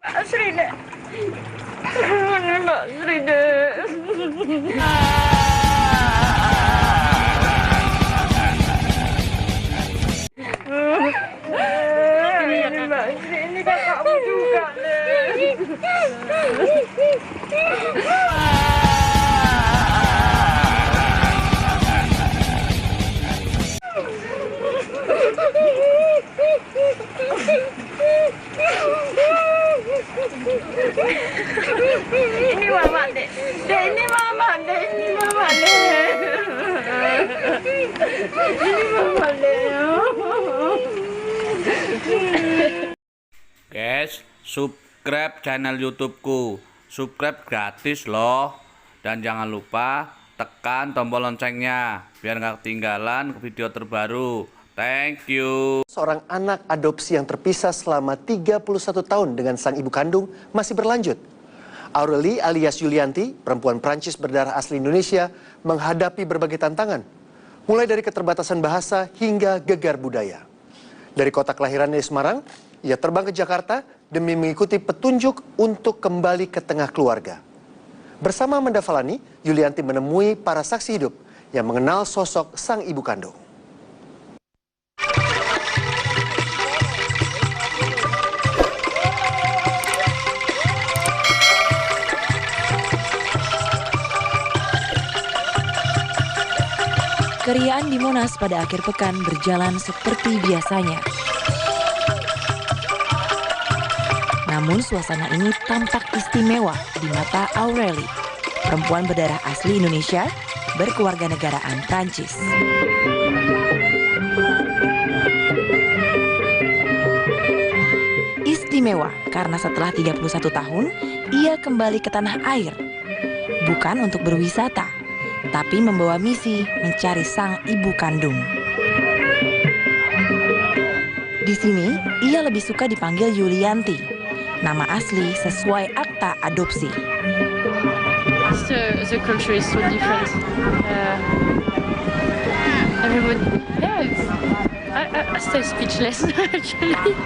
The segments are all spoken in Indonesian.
Mbak Sri deh. Mbak Sri deh. Ini Mbak Sri, ini kakakmu juga deh. Ini mama deh, ini mama deh, ini mama deh, ini mama deh. Guys, subscribe channel YouTubeku, subscribe gratis loh, dan jangan lupa tekan tombol loncengnya biar nggak ketinggalan video terbaru. Thank you. Seorang anak adopsi yang terpisah selama 31 tahun dengan sang ibu kandung masih berlanjut. Aurelie alias Yulianti, perempuan Prancis berdarah asli Indonesia, menghadapi berbagai tantangan. Mulai dari keterbatasan bahasa hingga gegar budaya. Dari kota kelahirannya di Semarang, ia terbang ke Jakarta demi mengikuti petunjuk untuk kembali ke tengah keluarga. Bersama Amanda Falani, Yulianti menemui para saksi hidup yang mengenal sosok sang ibu kandung. Keriaan di Monas pada akhir pekan berjalan seperti biasanya. Namun suasana ini tampak istimewa di mata Aurelie, perempuan berdarah asli Indonesia berkewarganegaraan Prancis. Istimewa karena setelah 31 tahun, ia kembali ke tanah air. Bukan untuk berwisata, tapi membawa misi mencari sang ibu kandung. Di sini, ia lebih suka dipanggil Yulianti, nama asli sesuai akta adopsi. The culture is so different. Everybody, I stay speechless actually.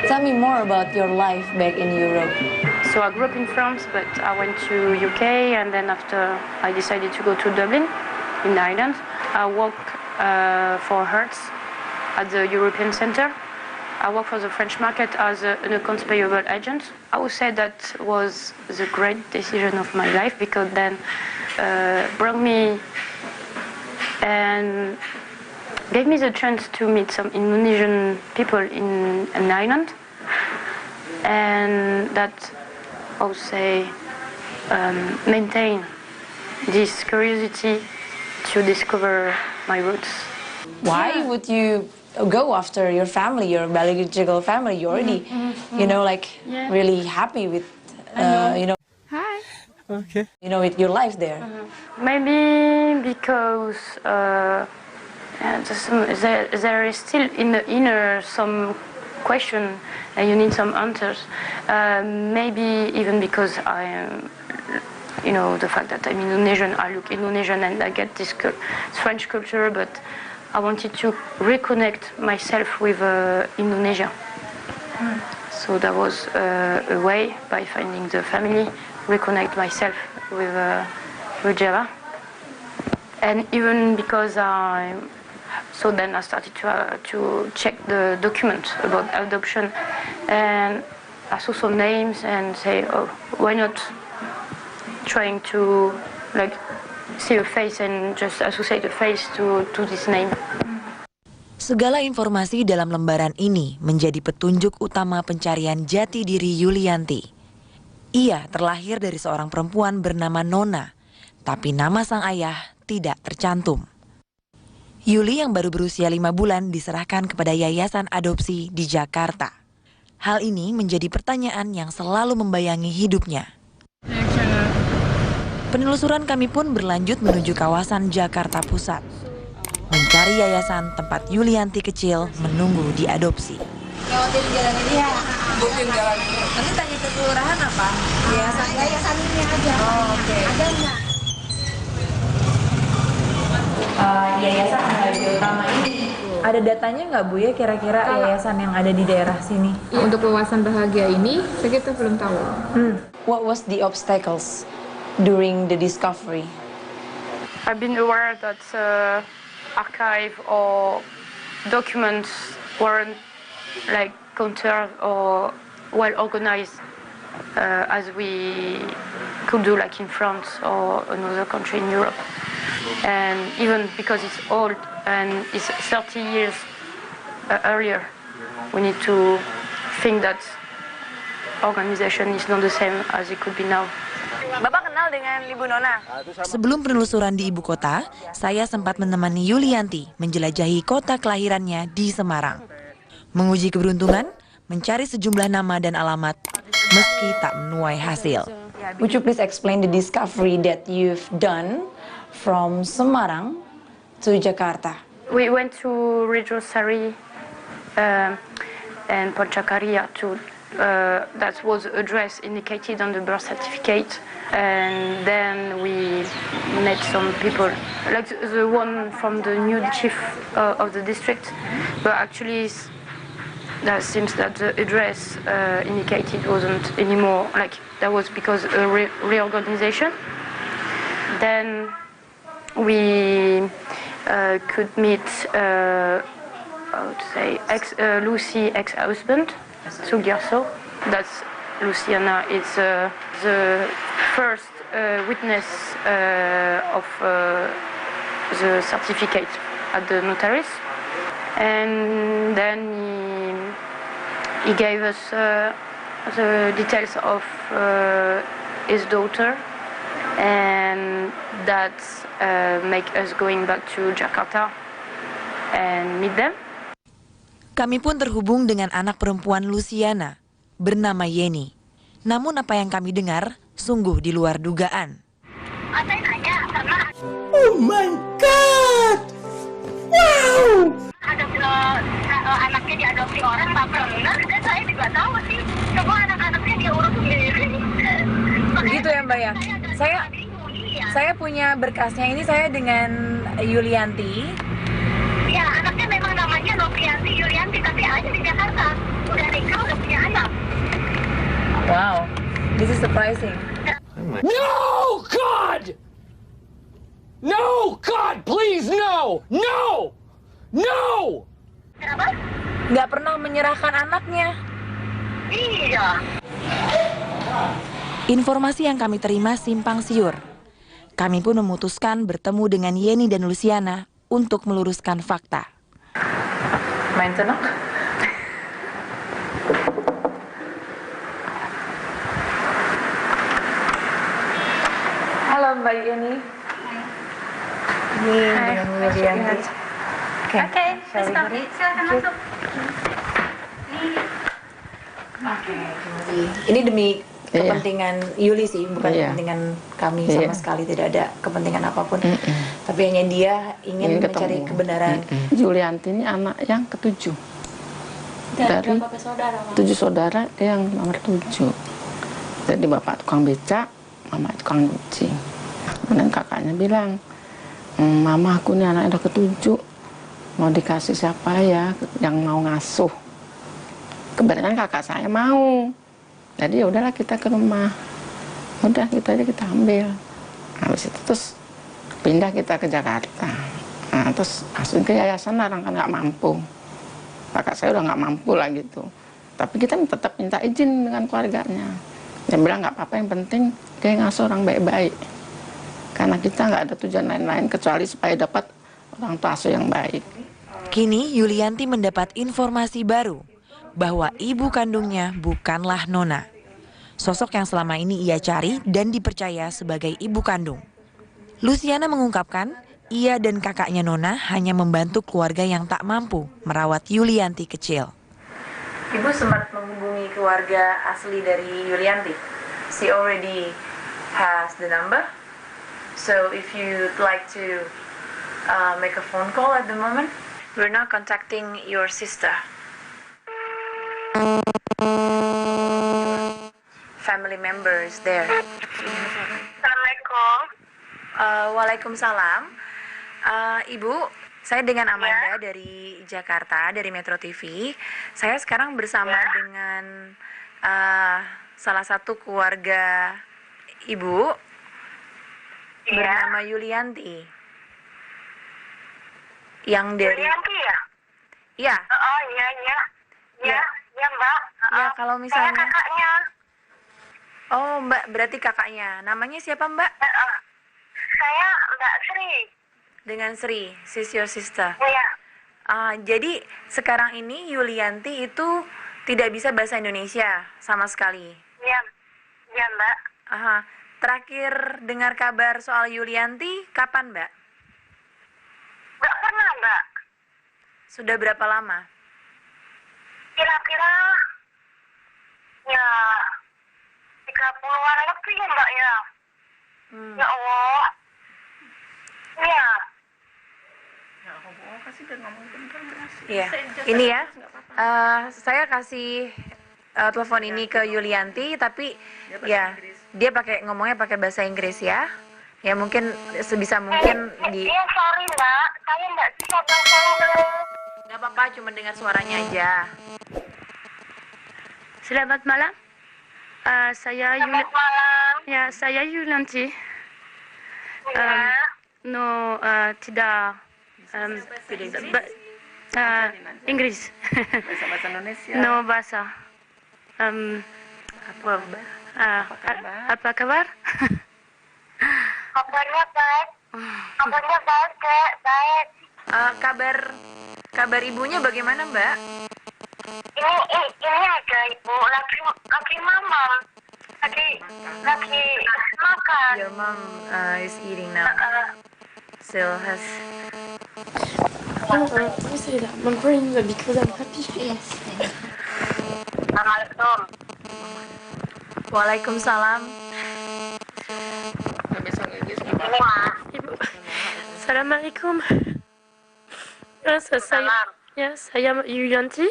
Tell me more about your life back in Europe. So I grew up in France, but I went to UK, and then after I decided to go to Dublin, in Ireland. I worked for Hertz at the European Centre. I worked for the French market as an accounts payable agent. I would say that was the great decision of my life, because then brought me and gave me the chance to meet some Indonesian people in an island, and that I would say maintain this curiosity to discover my roots. Why would you go after your family, your biological family? You're already, really happy with, Hi. Okay. With your life there. Maybe because there is still in the inner some question and you need some answers. Maybe even because I am, the fact that I'm Indonesian, I look Indonesian and I get this French culture, but I wanted to reconnect myself with Indonesia. So that was a way, by finding the family, reconnect myself with Java. And even because so then I started to check the document about adoption, and I saw some names and say, oh, why not trying to see a face and just associate a face to this name. Segala informasi dalam lembaran ini menjadi petunjuk utama pencarian jati diri Yulianti. Ia terlahir dari seorang perempuan bernama Nona, tapi nama sang ayah tidak tercantum. Yuli yang baru berusia 5 bulan diserahkan kepada yayasan adopsi di Jakarta. Hal ini menjadi pertanyaan yang selalu membayangi hidupnya. Penelusuran kami pun berlanjut menuju kawasan Jakarta Pusat, mencari yayasan tempat Yulianti kecil menunggu diadopsi. Lewatin jalan ini ya. Lewatin jalan ini. Nanti tanya ke kelurahan apa? Yayasan ini aja. Oh, oke. Ada nggak? Yayasan Rahayu Utama ini Ada datanya nggak Bu ya kira-kira yayasan yang ada di daerah sini? Ya, untuk wawasan bahagia ini kita belum tahu. What was the obstacles during the discovery? I've been aware that archive or documents weren't like conserved or well organized as we could do like in France or another country in Europe. And even because it's old and it's 30 years earlier, we need to think that organization is not the same as it could be now. Bapak kenal dengan Ibu Nona? Sebelum penelusuran di ibu kota, saya sempat menemani Yulianti menjelajahi kota kelahirannya di Semarang. Menguji keberuntungan, mencari sejumlah nama dan alamat, meski tak menuai hasil. Would you please explain the discovery that you've done from Semarang to Jakarta? We went to Rejosari and Panchakaria to that was address indicated on the birth certificate, and then we met some people, like the one from the new chief of the district, but actually that seems that the address indicated wasn't anymore, like that was because a reorganization. Then we could meet I would say Lucy ex-husband Sugiarso. That's Luciana. It's the first witness of the certificate at the notaries, and then he gave us the details of his daughter, and that make us going back to Jakarta and meet them. Kami pun terhubung dengan anak perempuan Luciana, bernama Yeni. Namun apa yang kami dengar sungguh di luar dugaan. Saya nanya karena Oh my God! Wow! ada anaknya diadopsi orang tak pernah, dan saya juga tahu sih semua anak-anaknya dia urus sendiri. Begitu ya Mbak ya? Saya punya berkasnya ini, saya dengan Yulianti. Ya, anaknya memang namanya Novianti Yulianti, tapi ada di Jakarta. Udah nikah, udah punya anak. Wow, this is surprising. No, God! No, God, please, no! No! No! Kenapa? Nggak pernah menyerahkan anaknya. Iya. Informasi yang kami terima simpang siur. Kami pun memutuskan bertemu dengan Yeni dan Luciana untuk meluruskan fakta. Main tenang. Halo Mbak Yeni. Ini dengan Yulianti. Oke, silakan masuk. Ini demi kepentingan Yuli sih, bukan kepentingan kami sama sekali, tidak ada kepentingan apapun. Tapi hanya dia ingin mencari kebenaran. Yulianti ini anak yang ketujuh dari 7 saudara, dia yang nomor 7. Jadi bapak tukang becak, mama tukang cuci. Kemudian kakaknya bilang, mama aku ini anak yang ketujuh, mau dikasih siapa ya yang mau ngasuh. Kebetulan kakak saya mau. Jadi ya udahlah kita ke rumah, udah kita ambil. Habis itu terus pindah kita ke Jakarta. Nah, terus asuhin ke yayasan orang kan nggak mampu. Kakak saya udah nggak mampu lah gitu. Tapi kita tetap minta izin dengan keluarganya. Dia bilang nggak apa-apa, yang penting dia ngasuh orang baik-baik. Karena kita nggak ada tujuan lain-lain kecuali supaya dapat orang tua asuh yang baik. Kini Yulianti mendapat informasi baru bahwa ibu kandungnya bukanlah Nona. Sosok yang selama ini ia cari dan dipercaya sebagai ibu kandung. Luciana mengungkapkan, ia dan kakaknya Nona hanya membantu keluarga yang tak mampu merawat Yulianti kecil. Ibu sempat menghubungi keluarga asli dari Yulianti. She already has the number. So if you'd like to make a phone call at the moment, we're now contacting your sister. Family members there. Assalamualaikum. Waalaikumsalam. Ibu, Saya dengan Amanda dari Jakarta, dari Metro TV. Saya sekarang bersama dengan salah satu keluarga ibu bernama Yulianti. Yang dari Yulianti ya? Iya. Oh iya. Ya Mbak. Ya kalau misalnya. Saya kakaknya. Oh Mbak, berarti kakaknya. Namanya siapa Mbak? Saya Mbak Sri. Dengan Sri, she's your sister. Iya. Jadi sekarang ini Yulianti itu tidak bisa bahasa Indonesia sama sekali. Iya. Iya Mbak. Terakhir dengar kabar soal Yulianti kapan Mbak? Nggak pernah Mbak. Sudah berapa lama? Kira-kira ya 30-an lebih ya Mbak ya. Ya Allah. Iya. Iya. Ini ya. Saya kasih telepon ini ke Yulianti, tapi ya dia ngomongnya pakai bahasa Inggris ya. Ya mungkin sebisa mungkin di. Iya sorry Mbak, saya nggak bisa bahasa Inggris. Nggak apa-apa, cuma dengar suaranya aja. Selamat malam. Selamat malam. Ya, saya Yulianti. No, tidak. Inggris. Bahasa Indonesia. No bahasa. Apa kabar? Kabarnya baik. Kabarnya baik, Kak. Baik. Kabar ibunya bagaimana, Mbak? Ini ada ibu lagi mama. Lagi makan. Your mom is eating now. Still has. I say that my brain because I'm happy. Yes. Assalamualaikum. Waalaikumsalam. Ini Mak. Assalamualaikum. Saya Yulianti.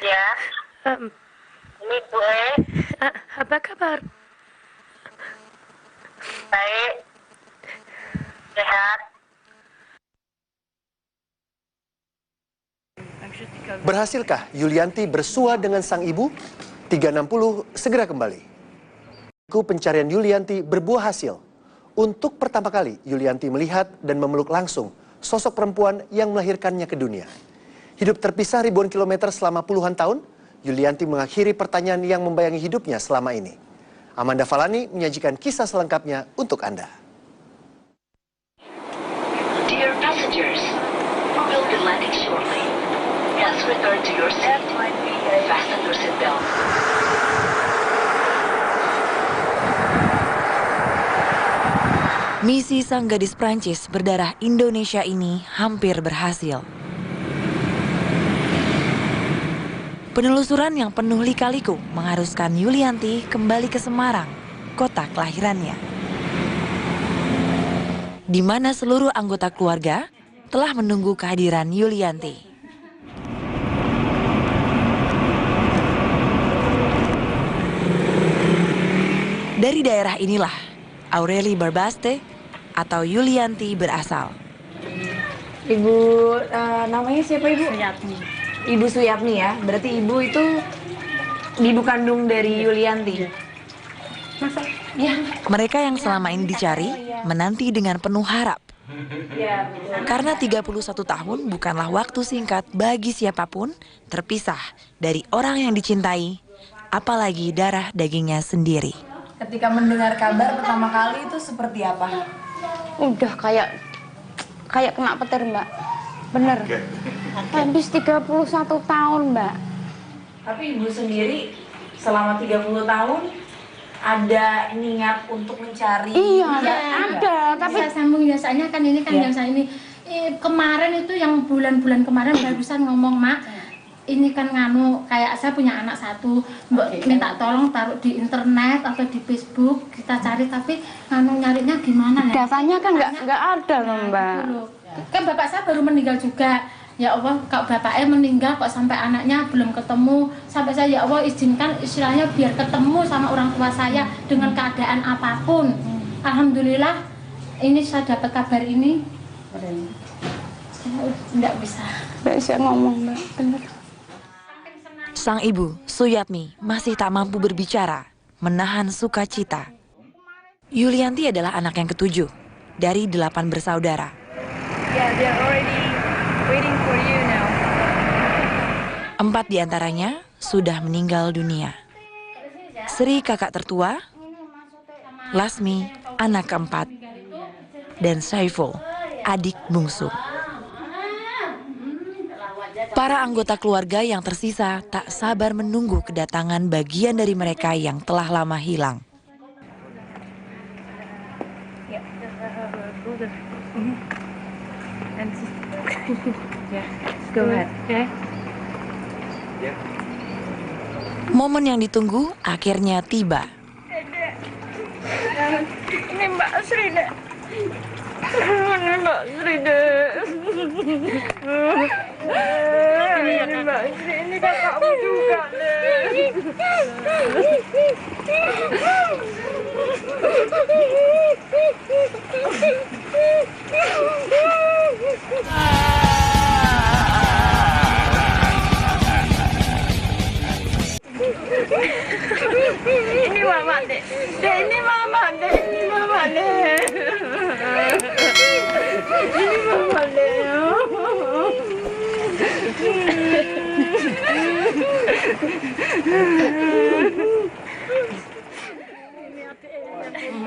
Ya. Ini Bu Apa kabar? Baik. Sehat. Berhasilkah Yulianti bersua dengan sang ibu? 360 segera kembali. Pencarian Yulianti berbuah hasil. Untuk pertama kali, Yulianti melihat dan memeluk langsung sosok perempuan yang melahirkannya ke dunia. Hidup terpisah ribuan kilometer selama puluhan tahun, Yulianti mengakhiri pertanyaan yang membayangi hidupnya selama ini. Amanda Falani menyajikan kisah selengkapnya untuk Anda. Dear passengers, we will be landing shortly. Please return to your seat. Fasten your seatbelt. Misi sang gadis Prancis berdarah Indonesia ini hampir berhasil. Penelusuran yang penuh lika-liku mengharuskan Yulianti kembali ke Semarang, kota kelahirannya. Di mana seluruh anggota keluarga telah menunggu kehadiran Yulianti. Dari daerah inilah Aureli Barbaste atau Yulianti berasal. Ibu, namanya siapa Ibu? Suyatmi. Ibu Suyatmi ya, berarti Ibu itu ibu kandung dari Yulianti. Masa? Ya. Mereka yang selama ini dicari menanti dengan penuh harap. Karena 31 tahun bukanlah waktu singkat bagi siapapun terpisah dari orang yang dicintai, apalagi darah dagingnya sendiri. Ketika mendengar kabar pertama kali itu seperti apa? Udah kayak kena petir Mbak, bener. Habis 31 tahun Mbak. Tapi Ibu sendiri selama 30 tahun ada niat untuk mencari? Iya, ada. Tapi bisa sambung biasanya kan ini kan yang saya ini kemarin itu yang bulan-bulan kemarin barusan ngomong Mak, ini kan nganu kayak saya punya anak satu, minta tolong taruh di internet atau di Facebook kita cari, tapi nganu nyarinya gimana ya? Datanya kan nggak ada loh Mbak. Kan bapak saya baru meninggal juga. Ya Allah, kalau bapaknya meninggal kok sampai anaknya belum ketemu. Sampai saya ya Allah izinkan istilahnya biar ketemu sama orang tua saya dengan keadaan apapun. Alhamdulillah ini saya dapat kabar ini. nggak bisa ngomong, Mbak. Bener. Sang ibu, Suyatmi, masih tak mampu berbicara, menahan sukacita. Yulianti adalah anak yang ketujuh dari 8 bersaudara. Yeah, they're already waiting for you now. 4 diantaranya sudah meninggal dunia. Sri kakak tertua, Lasmi anak keempat, dan Saiful adik bungsu. Para anggota keluarga yang tersisa tak sabar menunggu kedatangan bagian dari mereka yang telah lama hilang. Momen yang ditunggu akhirnya tiba. Ini Mbak Sri, Dek. Ini Mbak Sri, Dek. Ini Mbak Sri, ini kakakmu juga, Dek. Ini Mama, Dek. Dek, ini Mama, Dek. Ini Mama, Dek. Ini Mama, Dek.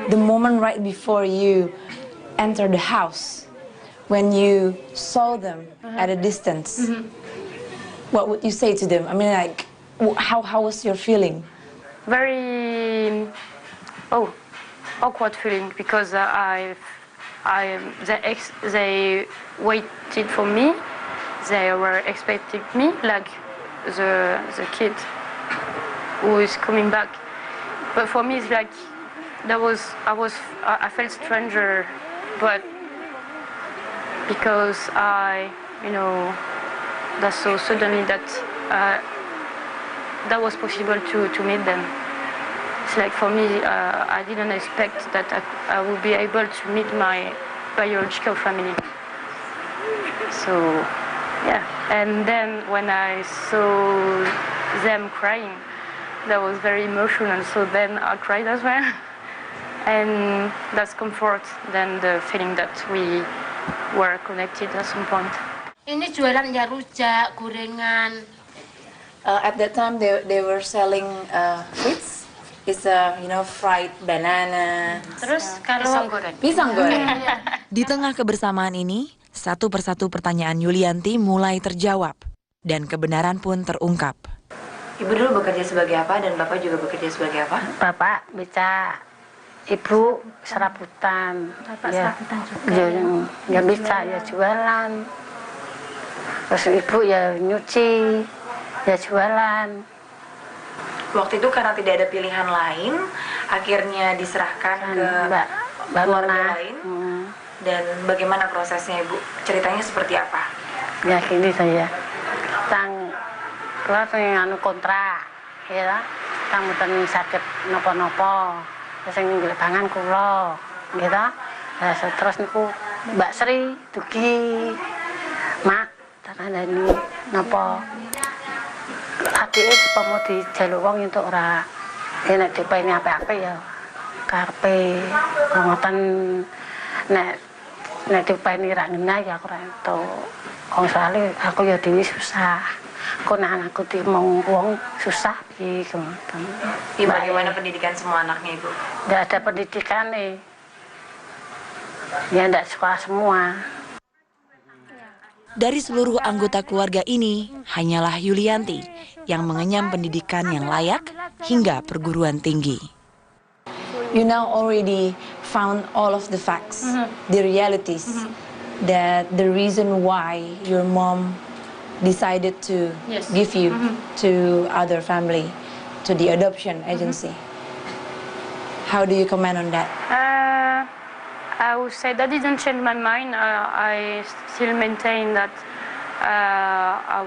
The moment right before you enter the house, when you saw them at a distance, what would you say to them? I mean, like, how was your feeling? Very awkward feeling because they waited for me. They were expecting me like the kid who is coming back. But for me, it's like I felt stranger, but because that's so suddenly that that was possible to meet them. It's like for me, I didn't expect that I would be able to meet my biological family. So, yeah. And then when I saw them crying, that was very emotional. So then I cried as well. And that's comfort than the feeling that we were connected at some point. Ini jualan ya rujak, gorengan. At that time, they were selling fruits. It's fried banana. Terus kalau Pisang goreng. Di tengah kebersamaan ini, satu persatu pertanyaan Yulianti mulai terjawab dan kebenaran pun terungkap. Ibu dulu bekerja sebagai apa dan Bapak juga bekerja sebagai apa? Bapak beca, Ibu serabutan. Bapak serabutan juga. Ya beca, ya jualan. Terus Ibu ya nyuci, ya jualan. Waktu itu karena tidak ada pilihan lain, akhirnya diserahkan ke keluarga lain. Dan bagaimana prosesnya, Ibu? Ceritanya seperti apa? Ya gini saya, kalau anu kontrak, ya, tang mboten sakit nopo-nopo, sing nggih pangan kula, gitu. Terus niku Mbak Sri dugi, Mak, takandani nopo. Adike mau dijaluk wong entuk ora, nek dipeni apik-apik ya karepe ngoten, nek dipeni ra ngena ya ora entuk. Wong soalé aku ya dhewe susah. Kok anakku dimong wong susah piye ngoten. Bagaimana pendidikan semua anaknya, Ibu? Enggak ada pendidikan nih. Ya enggak sekolah semua. Dari seluruh anggota keluarga ini, hanyalah Yulianti yang mengenyam pendidikan yang layak hingga perguruan tinggi. You now already found all of the facts, the realities, that the reason why your mom decided to give you to other family, to the adoption agency. How do you comment on that? I would say that didn't change my mind. I still maintain that I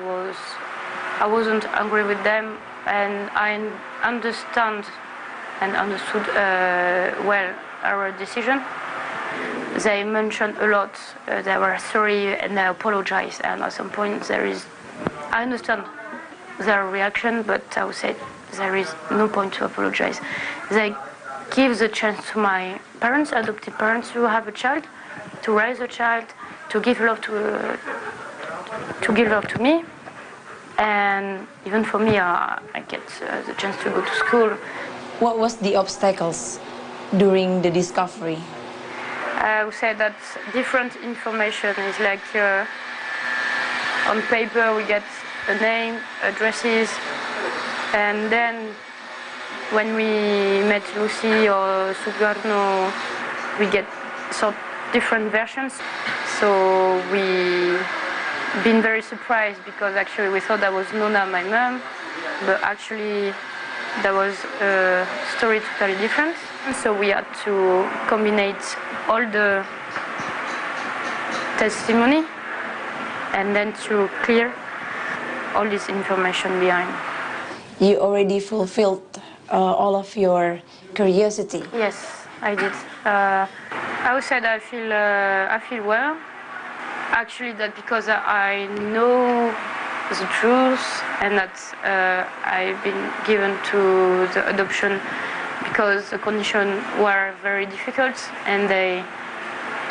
wasn't angry with them, and I understood well our decision. they mentioned a lot. They were sorry and they apologized. And at some point, I understand their reaction, but I would say there is no point to apologize. They give the chance to my parents, adopted parents, to have a child, to raise a child, to give love to me. And even for me, I get the chance to go to school. What was the obstacles during the discovery? I would say that different information is like on paper we get a name, addresses, and then when we met Lucy or Sugarno, we get different versions. So we been very surprised because actually we thought that was Nona, my mom, but actually that was a story totally different. So we had to combine all the testimony and then to clear all this information behind. You already fulfilled all of your curiosity. Yes, I did. I would say that I feel well. Actually, that because I know the truth and that I've been given to the adoption because the conditions were very difficult, and they,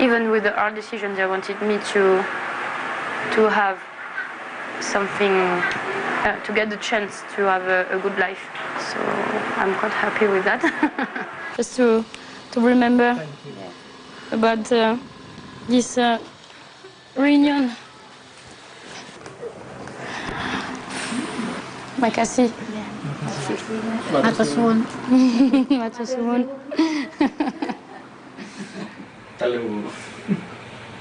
even with the hard decision, they wanted me to have something, to get the chance to have a good life. So I'm quite happy with that. Just to remember about this reunion. Makasih. Matur suwun. Matur suwun.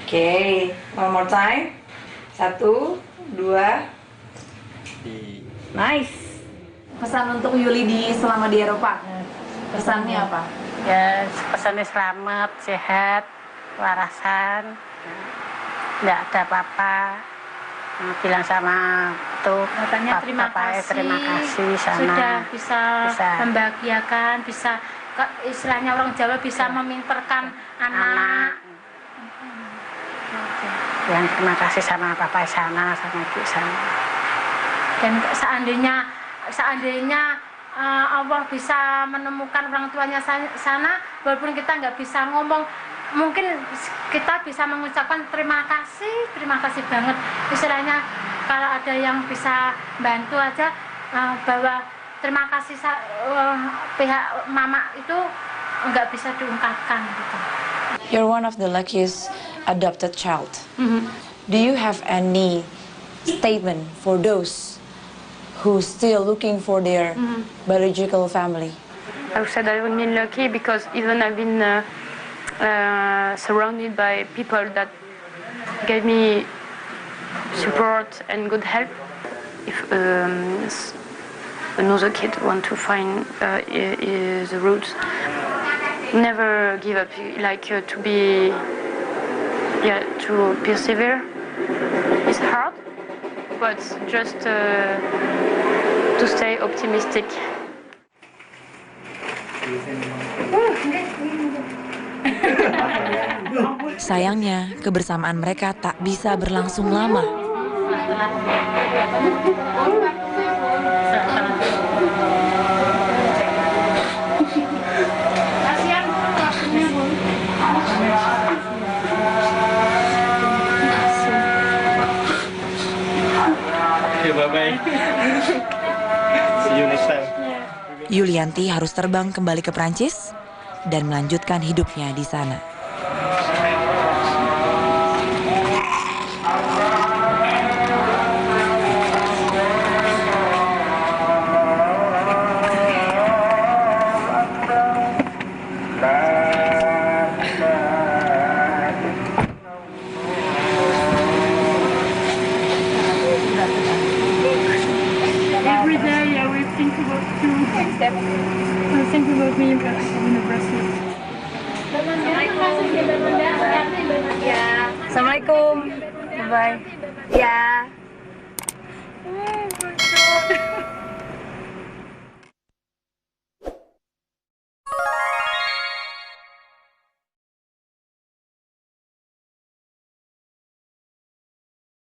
Okay, one more time. 1, 2. Nice. Pesan untuk Yuli selama di Eropa. Pesannya apa? Ya, pesannya selamat, sehat, warasan, nggak ada apa-apa. Bilang sama tuh katanya terima kasih sana. Sudah bisa membahagiakan, bisa istilahnya orang Jawa bisa meminterkan anak. Yang terima kasih sama papa sana, sama ibu sana. Dan seandainya Allah bisa menemukan orang tuanya sana, walaupun kita nggak bisa ngomong, mungkin kita bisa mengucapkan terima kasih banget. Istilahnya kalau ada yang bisa bantu aja, bahwa terima kasih pihak mama itu nggak bisa diungkapkan gitu. You're one of the luckiest adopted child. Do you have any statement for those who still looking for their biological family? I would say that I've been lucky because even I've been surrounded by people that gave me support and good help. If another kid want to find the roots, never give up. Like to persevere. It's hard, but just to stay optimistic. Sayangnya, kebersamaan mereka tak bisa berlangsung lama. Bye-bye. See you next time. Yulianti harus terbang kembali ke Prancis dan melanjutkan hidupnya di sana. Every day I will think about you. Think about me when I'm in the Brazil. Assalamualaikum. Bye. Ya.